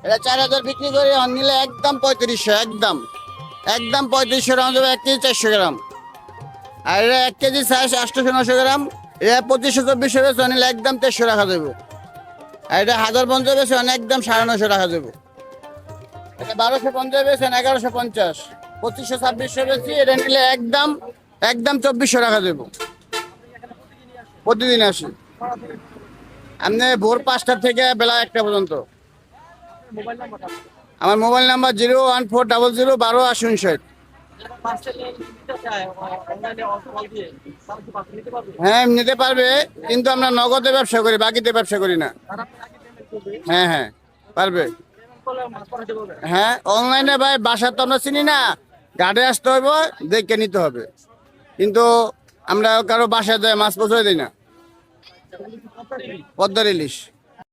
এটা 4,000 বিক্রি করে নিলে একদম 3500, একদম একদম 3500 টাকা যাবে 1 কেজি 400 গ্রাম। আর এটা 1 কেজি সাইজ 800-900 গ্রাম, এটা 2500-2400 বেছে নিলে একদম 1300 রাখা যাবে। আর এটা 1050 বেছে একদম 950 টাকা যাবে। এটা 1250 বেছেন 1150, 2500-2600 বেশি, এটা নিলে একদম একদম 2400 টাকা দেবো। প্রতিদিন আসি আপনি ভোর 5টা থেকে বেলা 1টা পর্যন্ত। আমার মোবাইল নাম্বার 01400 12 80 59। হ্যাঁ নিতে পারবে, কিন্তু আমরা নগদে ব্যবসা করি, বাকিতে ব্যবসা করি না। হ্যাঁ হ্যাঁ পারবে। হ্যাঁ অনলাইনে ভাই বাসা তো আমরা চিনি না, গাড়ি আসতে হবে, দেখে নিতে হবে। কিন্তু আমরা কারো বাসায় দেয় মাছ পৌঁছে দিই না। পদ্মার ইলিশ।